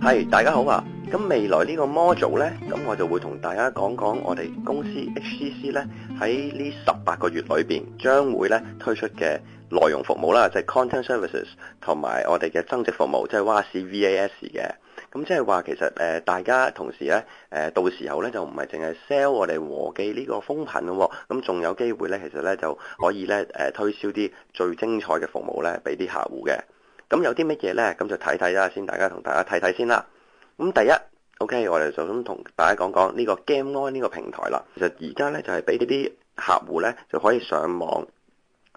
係，大家好啊！咁未來呢個 module 呢，咁我就會同大家講講我哋公司 HCC 呢喺呢18個月裏邊將會呢推出嘅內容服務啦，即係 content services 同埋我哋嘅增值服務，即係 VAS 嘅。咁即係話其實大家同時呢，到時候呢就唔係淨係 sell 我哋和記呢個風頻咯，咁仲有機會呢，其實呢就可以呢推銷啲最精彩嘅服務呢俾啲客戶嘅。咁有啲乜嘢呢？咁就睇睇啦，先大家同大家睇睇先啦。咁第一 ，OK， 我哋就想同大家講講呢個 GameOn 呢個平台啦。其實而家呢，就係俾啲客戶呢就可以上網，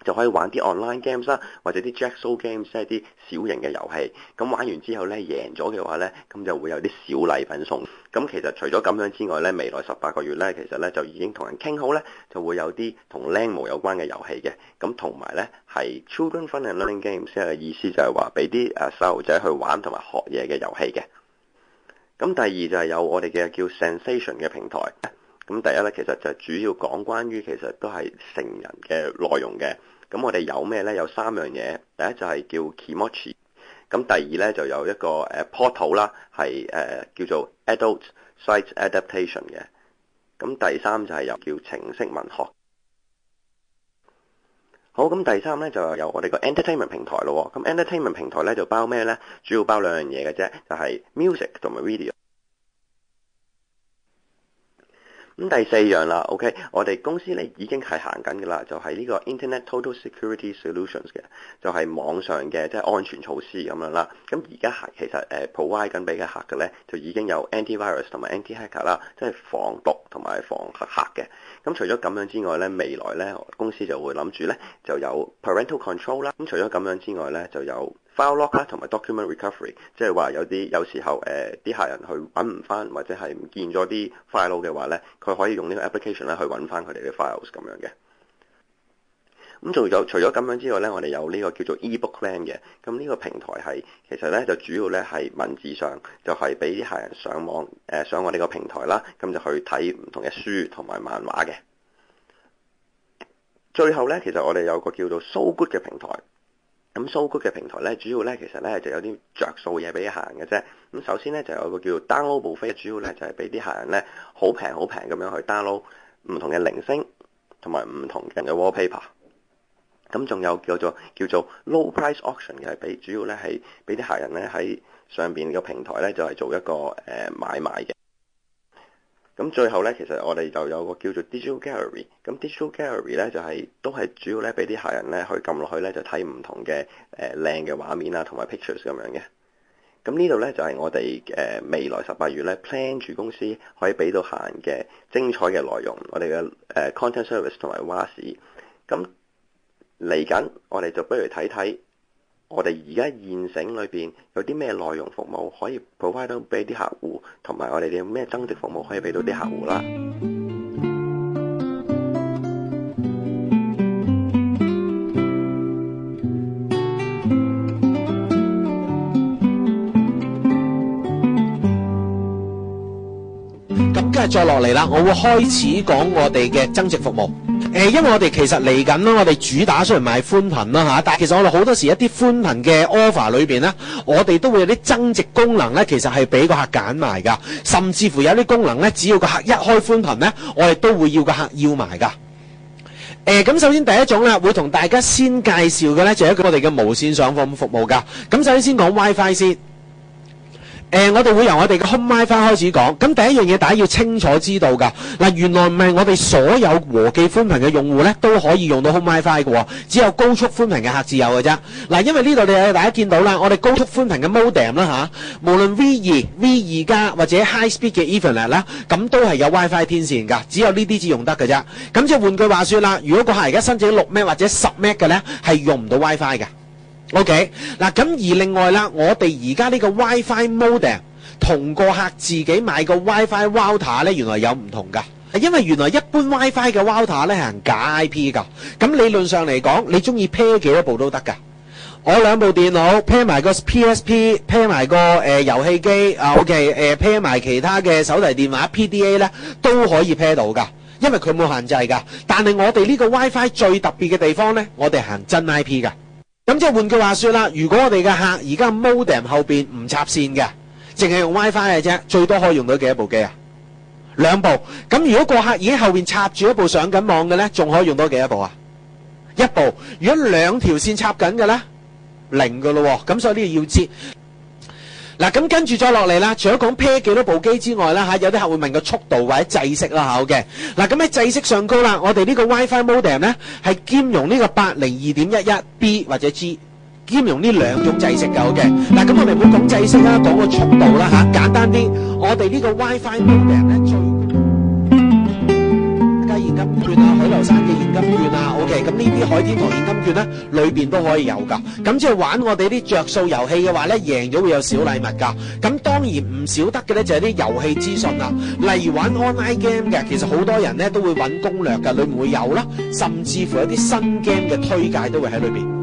就可以玩啲 online games 啦，或者啲 Jackso games，即係啲小型嘅遊戲。咁玩完之後呢，贏咗嘅話呢，咁就會有啲小禮品送。咁其實除咗咁樣之外呢，未來18個月呢，其實呢就已經同人傾好呢，就會有啲同僆模有關嘅遊戲嘅。咁同埋呢係 Children Fun and Learning Games， 即係意思就係話俾啲細路仔去玩同埋學嘢嘅遊戲嘅。咁第二就係有我哋嘅叫 Sensation 嘅平台。咁第一呢，其實就主要講關於其實都係成人嘅內容嘅。咁我哋有咩呢？有3樣嘢。第一就係叫 Kimochi。咁第二呢，就有一個portal 啦，係叫做 Adult Site Adaptation 嘅。咁第三就係有叫程式文學。好，咁第三呢，就有我哋個 Entertainment 平台咯。咁 Entertainment 平台呢，就包咩呢？主要包2樣嘢嘅啫，就係 music 同埋 video。咁第4樣啦 ，OK， 我哋公司咧已經係行緊嘅啦，就係呢個 Internet Total Security Solutions 嘅，就係網上嘅即係安全措施咁樣啦。咁而家其實provide 緊俾嘅客嘅咧，就已經有 antivirus 同埋 anti-hacker 啦，即係防毒同埋防黑客嘅。咁除咗咁樣之外咧，未來咧公司就會諗住咧就有 parental control 啦。咁除咗咁樣之外咧，就有file lock 啦，同埋 document recovery， 即係話有時候啲客人去揾唔翻或者係唔見咗啲 file 嘅話咧，佢可以用呢個 application 咧去揾翻佢哋嘅 files 咁樣嘅。咁除咗咁樣之外咧，我哋有呢個叫做 eBookLand 嘅。咁呢個平台係其實咧就主要咧係文字上就係俾啲客人上網上我哋個平台啦，咁就去睇唔同嘅書同埋漫畫嘅。最後咧，其實我哋有個叫做 So Good 嘅平台。咁 So Good 嘅平台咧，主要咧其實咧就有啲着數嘢俾啲客人嘅啫。咁首先咧就有個叫做 download buffet，主要咧就係俾啲客人咧好平咁樣去 download 唔同嘅鈴聲同埋唔同嘅 wallpaper。咁仲有叫做 low price auction 嘅，主要咧係俾啲客人咧喺上邊個平台咧就係做一個買賣嘅。咁最後咧，其實我哋就有個叫做 Digital Gallery。咁 Digital Gallery 咧就都係主要咧俾啲客人咧去撳落去咧就睇唔同嘅靚嘅畫面啊，同埋 pictures 咁樣嘅。咁呢度咧就係我哋未來18月咧 plan 住公司可以俾到客人嘅精彩嘅內容，我哋嘅content service 同埋 VAS。咁嚟緊我哋就不如睇睇我哋而家現成裏邊有啲咩內容服務可以 provide 到俾啲客戶，同埋我哋有咩增值服務可以俾到啲客戶啦。咁跟住再落嚟啦，我會開始講我哋嘅增值服務。因為我哋其實嚟緊啦，我哋主打雖然賣寬頻啦嚇，但係其實我哋好多時一啲寬頻嘅 offer 裏邊咧，我哋都會有啲增值功能咧，其實係俾個客揀埋㗎，甚至乎有啲功能咧，只要個客一開寬頻咧，我哋都會要個客要埋㗎。咁首先第一種咧，會同大家先介紹嘅咧，就係一個我哋嘅無線上課服務㗎。咁首先講 WiFi 先。我哋會由我哋嘅 Home WiFi 開始講。咁第一樣嘢大家要清楚知道㗎。嗱，原來唔係我哋所有和記寬頻嘅用戶咧都可以用到 Home WiFi 嘅喎，只有高速寬頻嘅客至有嘅啫。嗱，因為呢度大家見到啦，我哋高速寬頻嘅 modem 啦嚇，無論 V2、V2 加或者 High Speed 嘅 Ethernet 啦，咁都係有 WiFi 天線㗎，只有呢啲至用得嘅啫。咁即係換句話說啦，如果個客而家申請6 M 或者10 M 嘅咧，係用唔到 WiFi 嘅。OK， 嗱咁而另外啦，我哋而家呢個 WiFi modem 同個客自己買個 WiFi router 咧，原來有唔同㗎。因為原來一般 WiFi 嘅 router 咧係行假 IP 㗎。咁理論上嚟講，你中意 pair 幾多部都得㗎。我2部電腦 pair 埋個 PSP pair 埋個遊戲機pair 埋其他嘅手提電話 PDA 咧都可以 pair 到㗎。因為佢冇限制㗎。但係我哋呢個 WiFi 最特別嘅地方咧，我哋行真 IP 㗎。咁即係換句話說啦，如果我哋嘅客而家 modem 後邊唔插線嘅，淨係用 WiFi 嘅啫，最多可以用到幾多部機啊？2部。咁如果個客已經後邊插住一部上緊網嘅呢，仲可以用到幾多部啊？1部。如果2條線插緊嘅呢，0嘅咯喎。咁所以呢個要知。嗱，咁跟住再落嚟啦，除咗講 pair 幾多部機之外啦，有啲客會問個速度或者制式啦，好嘅。嗱，咁喺制式上高啦，我哋呢個 WiFi modem 呢係兼容呢個 802.11B 或者 G， 兼容呢2種制式嘅，好嘅。嗱，咁我哋唔好講制式啦，講個速度啦嚇，簡單啲，我哋呢個 WiFi modem 呢最現金券啊，許留山嘅現金券啊 ，OK， 咁呢啲海天堂現金券咧，裏邊都可以有噶。咁即係玩我哋啲着數遊戲嘅話咧，贏咗會有小禮物噶。咁當然唔少得嘅咧就係啲遊戲資訊啦，例如玩 online game 嘅，其實好多人咧都會揾攻略噶，裏面會有啦，甚至乎有啲新 game 嘅推介都會喺裏邊。